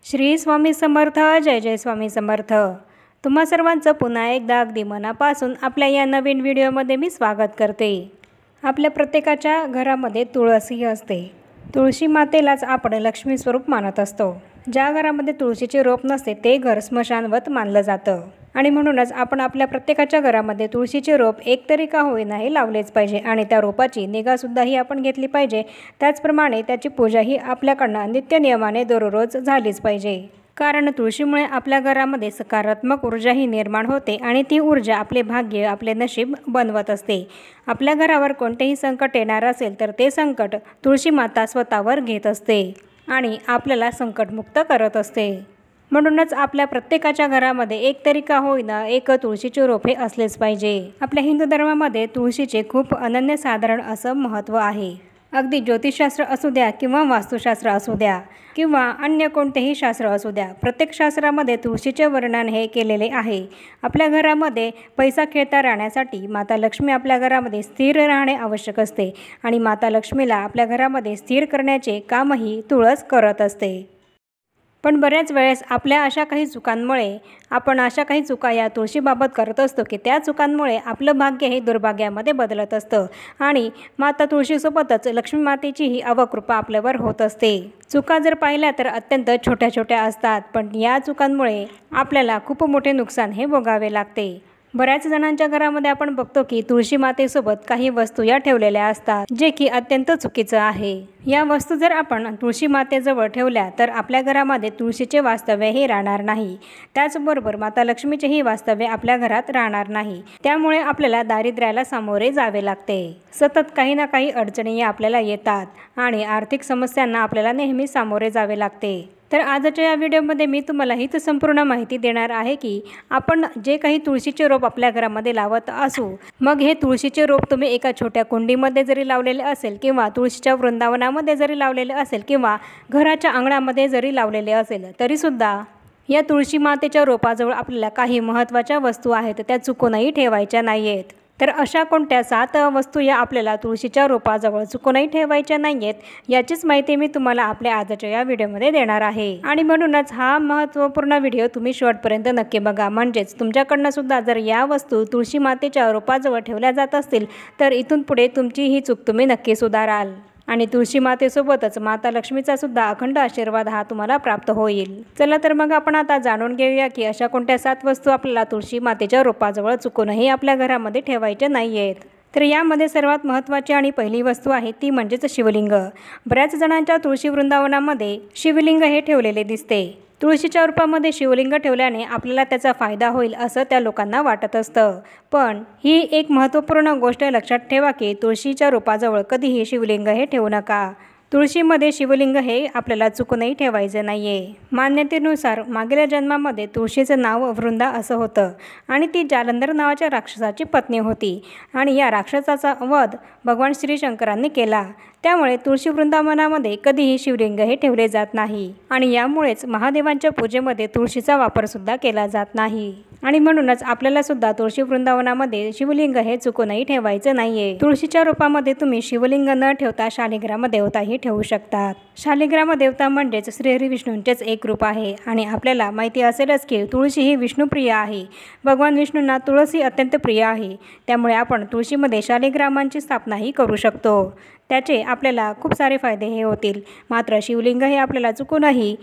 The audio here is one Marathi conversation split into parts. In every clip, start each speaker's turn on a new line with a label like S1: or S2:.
S1: श्री स्वामी समर्थ. जय जय स्वामी समर्थ. तुम्हा सर्वांचं पुन्हा एकदा अगदी मनापासून आपल्या या नवीन व्हिडिओमध्ये मी स्वागत करते. आपल्या प्रत्येकाच्या घरामध्ये तुळस ही असते. तुळशी मातेलाच आपण लक्ष्मी स्वरूप मानत असतो. ज्या घरामध्ये तुळशीचे रोप नसते ते घर स्मशानवत मानलं जातं आणि म्हणूनच आपण आपल्या प्रत्येकाच्या घरामध्ये तुळशीचे रोप एकतरी का होईना हे लावलेच पाहिजे आणि त्या रोपाची निगासुद्धाही आपण घेतली पाहिजे. त्याचप्रमाणे त्याची पूजाही आपल्याकडनं नित्यनियमाने दररोज झालीच पाहिजे. कारण तुळशीमुळे आपल्या घरामध्ये सकारात्मक ऊर्जाही निर्माण होते आणि ती ऊर्जा आपले भाग्य, आपले नशीब बनवत असते. आपल्या घरावर कोणतेही संकट येणार असेल तर ते संकट तुळशी माता स्वतःवर घेत असते आणि आपल्याला संकटमुक्त करत असते. म्हणूनच आपल्या प्रत्येकाच्या घरामध्ये एकतरी का होईना एक तुळशीचे रोप हे असलेच पाहिजे. आपल्या हिंदू धर्मामध्ये तुळशीचे खूप अनन्यसाधारण असं महत्त्व आहे. अगदी ज्योतिषशास्त्र असू द्या किंवा वास्तुशास्त्र असू द्या किंवा अन्य कोणतेही शास्त्र असू द्या, प्रत्येक शास्त्रामध्ये तुळशीचे वर्णन हे केलेले आहे. आपल्या घरामध्ये पैसा खेळता राहण्यासाठी माता लक्ष्मी आपल्या घरामध्ये स्थिर राहणे आवश्यक असते आणि माता लक्ष्मीला आपल्या घरामध्ये स्थिर करण्याचे कामही तुळस करत असते. पण बऱ्याच वेळेस आपल्या अशा काही चुकांमुळे आपण अशा काही चुका या तुळशीबाबत करत असतो की त्या चुकांमुळे आपलं भाग्य हे दुर्भाग्यामध्ये बदलत असतं आणि माता तुळशीसोबतच लक्ष्मी मातेचीही अवकृपा आपल्यावर होत असते. चुका जर पाहिल्या तर अत्यंत छोट्या छोट्या असतात, पण या चुकांमुळे आपल्याला खूप मोठे नुकसान हे भोगावे लागते. बऱ्याच जणांच्या घरामध्ये आपण बघतो की तुळशी मातेसोबत काही वस्तू या ठेवलेल्या असतात, जे की अत्यंत चुकीचं आहे. या वस्तू जर आपण तुळशी मातेजवळ ठेवल्या तर आपल्या घरामध्ये तुळशीचे वास्तव्य हे राहणार नाही. त्याचबरोबर माता लक्ष्मीचेही वास्तव्य आपल्या घरात राहणार नाही. त्यामुळे आपल्याला दारिद्र्याला सामोरे जावे लागते. सतत काही ना काही अडचणी आपल्याला येतात आणि आर्थिक समस्यांना आपल्याला नेहमी सामोरे जावे लागते. तर आजच्या या व्हिडिओमध्ये मी तुम्हाला हीच संपूर्ण माहिती देणार आहे की आपण जे काही तुळशीचे रोप आपल्या घरामध्ये लावत असू, मग हे तुळशीचे रोप तुम्ही एका छोट्या कुंडीमध्ये जरी लावलेले असेल किंवा तुळशीच्या वृंदावनामध्ये जरी लावलेले असेल किंवा घराच्या अंगणामध्ये जरी लावलेले असेल तरीसुद्धा या तुळशी मातेच्या रोपाजवळ आपल्याला काही महत्त्वाच्या वस्तू आहेत त्या चुकूनही ठेवायच्या नाही आहेत. तर अशा कोणत्या 7 वस्तू या आपल्याला तुळशीच्या रोपाजवळ चुकूनही ठेवायच्या नाही आहेत, याचीच माहिती मी तुम्हाला आपल्या आजच्या या व्हिडिओमध्ये देणार आहे. आणि म्हणूनच हा महत्त्वपूर्ण व्हिडिओ तुम्ही शेवटपर्यंत नक्की बघा. म्हणजेच तुमच्याकडनं सुद्धा जर या वस्तू तुळशी मातेच्या रोपाजवळ ठेवल्या जात असतील तर इथून पुढे तुमची ही चूक तुम्ही नक्की सुधाराल आणि तुळशी मातेसोबतच माता लक्ष्मीचा सुद्धा अखंड आशीर्वाद हा तुम्हाला प्राप्त होईल. चला तर मग आपण आता जाणून घेऊया की अशा कोणत्या 7 वस्तू आपल्याला तुळशी मातेच्या रोपाजवळ चुकूनही आपल्या घरामध्ये ठेवायच्या नाही आहेत. तर यामध्ये सर्वात महत्त्वाची आणि पहिली वस्तू आहे ती म्हणजेच शिवलिंग. बऱ्याच जणांच्या तुळशी वृंदावनामध्ये शिवलिंग हे ठेवलेले दिसते. तुळशीच्या रूपामध्ये शिवलिंग ठेवल्याने आपल्याला त्याचा फायदा होईल असं त्या लोकांना वाटत असतं. पण ही एक महत्त्वपूर्ण गोष्ट लक्षात ठेवा की तुळशीच्या रोपाजवळ कधीही शिवलिंग हे ठेवू नका. तुळशीमध्ये शिवलिंग हे आपल्याला चुकूनही ठेवायचं नाही आहे. मान्यतेनुसार मागील जन्मामध्ये तुळशीचं नाव वृंदा असं होतं आणि ती जालंधर नावाच्या राक्षसाची पत्नी होती आणि या राक्षसाचा वध भगवान श्री शंकरांनी केला. त्यामुळे तुळशी वृंदावनामध्ये कधीही शिवलिंग हे ठेवले जात नाही आणि यामुळेच महादेवांच्या पूजेमध्ये तुळशीचा वापरसुद्धा केला जात नाही. आणि म्हणूनच आपल्याला सुद्धा तुळशी वृंदावनामध्ये शिवलिंग हे चुकूनही ठेवायचं नाहीये. तुळशीच्या रूपामध्ये तुम्ही शिवलिंग न ठेवता शालिग्राम देवताही ठेवू शकतात. शालिग्राम देवता म्हणजेच श्रीहरी विष्णूंचेच एक रूप आहे आणि आपल्याला माहिती असेलच की तुळशी ही विष्णुप्रिय आहे. भगवान विष्णूंना तुळस ही अत्यंत प्रिय आहे. त्यामुळे आपण तुळशीमध्ये शालिग्रामांची स्थापनाही करू शकतो. त्याचे आपल्याला खूप सारे फायदे हे होतील. मात्र शिवलिंग हे आपल्याला चुकूनही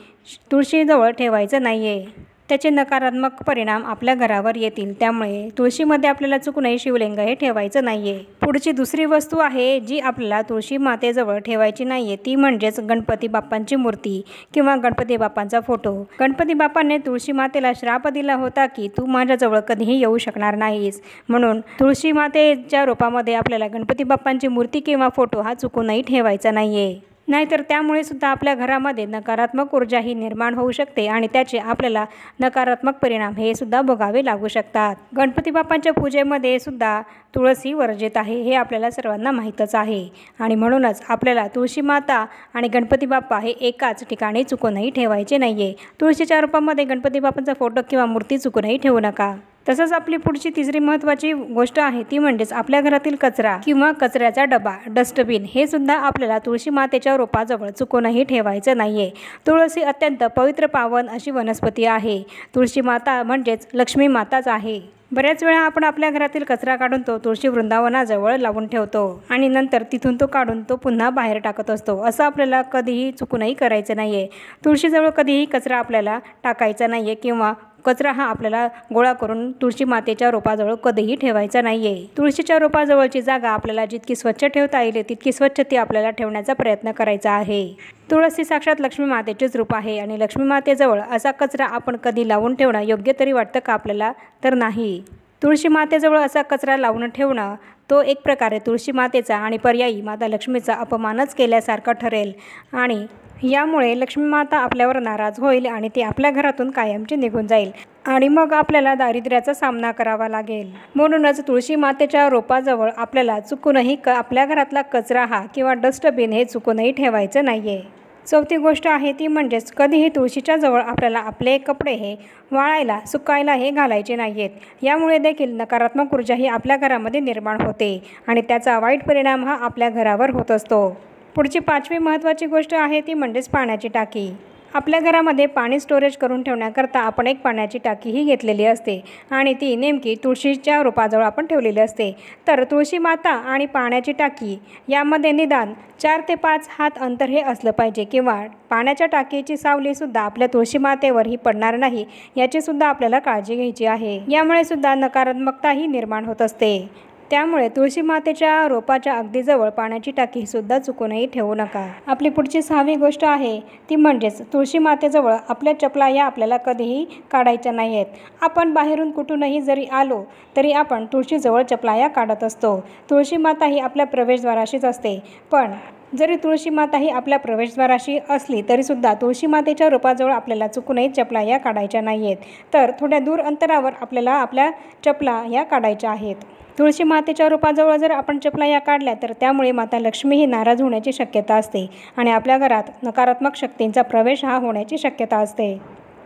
S1: तुळशीजवळ ठेवायचं नाही आहे. त्याचे नकारात्मक परिणाम आपल्या घरावर येतील. त्यामुळे तुळशीमध्ये आपल्याला चुकूनही शिवलिंग हे ठेवायचं नाही आहे. पुढची दुसरी वस्तू आहे जी आपल्याला तुळशी मातेजवळ ठेवायची नाही आहे ती म्हणजेच गणपती बाप्पांची मूर्ती किंवा गणपती बाप्पांचा फोटो. गणपती बाप्पांनी तुळशी मातेला श्राप दिला होता की तू माझ्याजवळ कधीही येऊ शकणार नाहीस. म्हणून तुळशी मातेच्या रूपामध्ये आपल्याला गणपती बाप्पांची मूर्ती किंवा फोटो हा चुकूनही ठेवायचा नाही आहे. नाहीतर त्यामुळे सुद्धा आपल्या घरामध्ये नकारात्मक ऊर्जा ही निर्माण होऊ शकते आणि त्याचे आपल्याला नकारात्मक परिणाम हे सुद्धा भोगावे लागू शकतात. गणपती बाप्पांच्या पूजेमध्ये सुद्धा तुळस वर्जित आहे हे आपल्याला सर्वांना माहीतच आहे आणि म्हणूनच आपल्याला तुळशी माता आणि गणपती बाप्पा हे एकाच ठिकाणी चुकूनही ठेवायचे नाही आहे. तुळशीच्या रूपामध्ये गणपती बाप्पांचा फोटो किंवा मूर्ती चुकूनही ठेवू नका. तसंच आपली पुढची तिसरी महत्त्वाची गोष्ट आहे ती म्हणजेच आपल्या घरातील कचरा किंवा कचऱ्याचा डबा डस्टबिन हे सुद्धा आपल्याला तुळशी मातेच्या रोपाजवळ चुकूनही ठेवायचं नाहीये। तुळशी अत्यंत पवित्र पावन अशी वनस्पती आहे। तुळशी माता म्हणजेच लक्ष्मी माताच आहे। बऱ्याच वेळा आपण आपल्या घरातील कचरा काढून तो तुळशी वृंदावनाजवळ लावून ठेवतो आणि नंतर तिथून तो काढून तो पुन्हा बाहेर टाकत असतो। असं आपल्याला कधीही चुकूनही करायचं नाहीये। तुळशीजवळ कधीही कचरा आपल्याला टाकायचा नाहीये किंवा कचरा हा आपल्याला गोळा करून तुळशी मातेच्या रोपाजवळ कधीही ठेवायचा नाहीये। तुळशीच्या रोपाजवळची जागा आपल्याला जितकी स्वच्छ ठेवता येईल तितकी स्वच्छ ती आपल्याला ठेवण्याचा प्रयत्न करायचा आहे। तुळस साक्षात लक्ष्मी मातेचेच रूप आहे आणि लक्ष्मी मातेजवळ असा कचरा आपण कधी लावून ठेवणं योग्य तरी वाटतं का आपल्याला? तर नाही। तुळशी मातेजवळ असा कचरा लावून ठेवणं तो एक प्रकारे तुळशी मातेचा आणि पर्यायी माता लक्ष्मीचा अपमानच केल्यासारखा ठरेल आणि यामुळे लक्ष्मी माता आपल्यावर नाराज होईल आणि ती आपल्या घरातून कायमची निघून जाईल आणि मग आपल्याला दारिद्र्याचा सामना करावा लागेल। म्हणूनच तुळशी मातेच्या रोपाजवळ आपल्याला चुकूनही आपल्या घरातला कचरा हा किंवा डस्टबिन हे चुकूनही ठेवायचं नाहीये। चौथी गोष्ट आहे ती म्हणजेच कधीही तुळशीच्या जवळ आपल्याला आपले कपडे हे वाळायला सुकायला हे घालायचे नाहीत। यामुळे देखील नकारात्मक ऊर्जा ही आपल्या घरामध्ये निर्माण होते आणि त्याचा वाईट परिणाम हा आपल्या घरावर होत असतो। पुढची पाचवी महत्त्वाची गोष्ट आहे ती म्हणजेच पाण्याची टाकी। आपल्या घरामध्ये पाणी स्टोरेज करून ठेवण्याकरता आपण एक पाण्याची टाकीही घेतलेली असते आणि ती नेमकी तुळशीच्या रोपाजवळ आपण ठेवलेली असते। तर तुळशी माता आणि पाण्याची टाकी यामध्ये निदान 4 ते 5 हात अंतर हे असलं पाहिजे किंवा पाण्याच्या टाकीची सावलीसुद्धा आपल्या तुळशी मातेवरही पडणार नाही याचीसुद्धा आपल्याला काळजी घ्यायची आहे। यामुळे सुद्धा नकारात्मकताही निर्माण होत असते। त्यामुळे तुळशी मातेच्या रोपाच्या अगदी जवळ पाण्याची टाकीसुद्धा चुकूनही ठेवू नका। आपली पुढची 6वी गोष्ट आहे ती म्हणजेच तुळशी मातेजवळ आपल्या चपला या आपल्याला कधीही काढायच्या नाहीत। आपण बाहेरून कुठूनही जरी आलो तरी आपण तुळशीजवळ चपला या काढत असतो। तुळशी माता ही आपल्या प्रवेशद्वाराशीच असते, पण जरी तुळशी माता ही आपल्या प्रवेशद्वाराशी असली तरीसुद्धा तुळशी मातेच्या रोपाजवळ आपल्याला चुकूनही चपला या काढायच्या नाहीत। तर थोड्या दूर अंतरावर आपल्याला आपल्या चपला या काढायच्या आहेत। तुळशी मातेच्या रोपाजवळ जर आपण चपला या काढल्या तर त्यामुळे माता लक्ष्मी ही नाराज होण्याची शक्यता असते आणि आपल्या घरात नकारात्मक शक्तींचा प्रवेश हा होण्याची शक्यता असते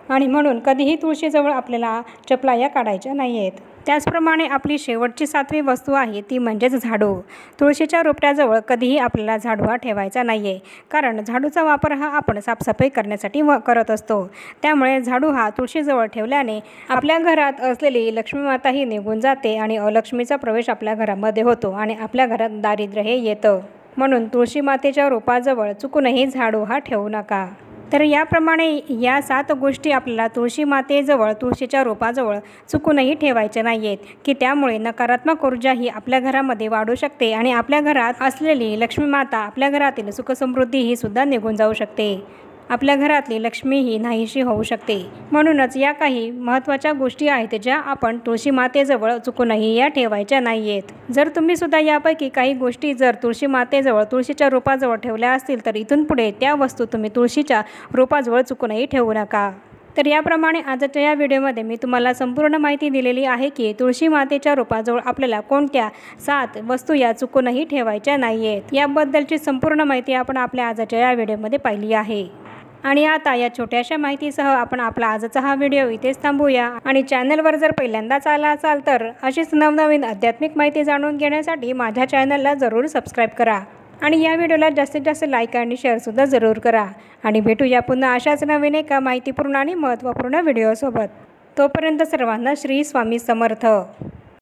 S1: आणि म्हणून कधीही तुळशीजवळ आपल्याला चपला या काढायच्या नाहीत। त्याचप्रमाणे आपली शेवटची 7वी वस्तू आहे ती म्हणजेच झाडू। तुळशीच्या रोपट्याजवळ कधीही आपल्याला झाडू हा ठेवायचा नाहीये, कारण झाडूचा वापर हा आपण साफसफाई करण्यासाठी करत असतो। त्यामुळे झाडू हा तुळशीजवळ ठेवल्याने आपल्या घरात असलेली लक्ष्मी माता ही निघून जाते आणि अलक्ष्मीचा प्रवेश आपल्या घरामध्ये होतो आणि आपल्या घरात दारिद्र्य हे येतं। म्हणून तुळशी मातेच्या रोपाजवळ चुकूनही झाडू हा ठेवू नका। तर याप्रमाणे या 7 गोष्टी आपल्याला तुळशी मातेजवळ तुळशीच्या रोपाजवळ चुकूनही ठेवायच्या नाहीत की त्यामुळे नकारात्मक ऊर्जा ही आपल्या घरामध्ये वाढू शकते आणि आपल्या घरात असलेली लक्ष्मी माता आपल्या घरातील सुखसमृद्धी ही सुद्धा निघून जाऊ शकते। आपल्या घरातली लक्ष्मी ही नाहीशी होऊ शकते। म्हणूनच या काही महत्त्वाच्या गोष्टी आहेत ज्या आपण तुळशी मातेजवळ चुकूनही या ठेवायच्या नाहीयेत। जर तुम्ही सुद्धा यापैकी काही गोष्टी जर तुळशी मातेजवळ तुळशीच्या रोपाजवळ ठेवल्या असतील तर इथून पुढे त्या वस्तू तुम्ही तुळशीच्या रोपाजवळ चुकूनही ठेवू नका। तर याप्रमाणे आजच्या या व्हिडिओमध्ये मी तुम्हाला संपूर्ण माहिती दिलेली आहे की तुळशी मातेच्या रोपाजवळ आपल्याला कोणत्या 7 वस्तू या चुकूनही ठेवायच्या नाहीयेत। याबद्दलची संपूर्ण माहिती आपण आपल्या आजच्या या व्हिडिओमध्ये पाहिली आहे आणि आता या छोट्याशा माहितीसह आपण आपला आजचा हा व्हिडिओ इथेच थांबूया आणि चॅनलवर जर पहिल्यांदाच आला असाल तर अशीच नवनवीन आध्यात्मिक माहिती जाणून घेण्यासाठी माझ्या चॅनलला जरूर सबस्क्राईब करा आणि या व्हिडिओला जास्तीत जास्त लाईक आणि शेअरसुद्धा जरूर करा आणि भेटूया पुन्हा अशाच नवीन एका माहितीपूर्ण आणि महत्त्वपूर्ण व्हिडिओसोबत। तोपर्यंत सर्वांना श्री स्वामी समर्थ।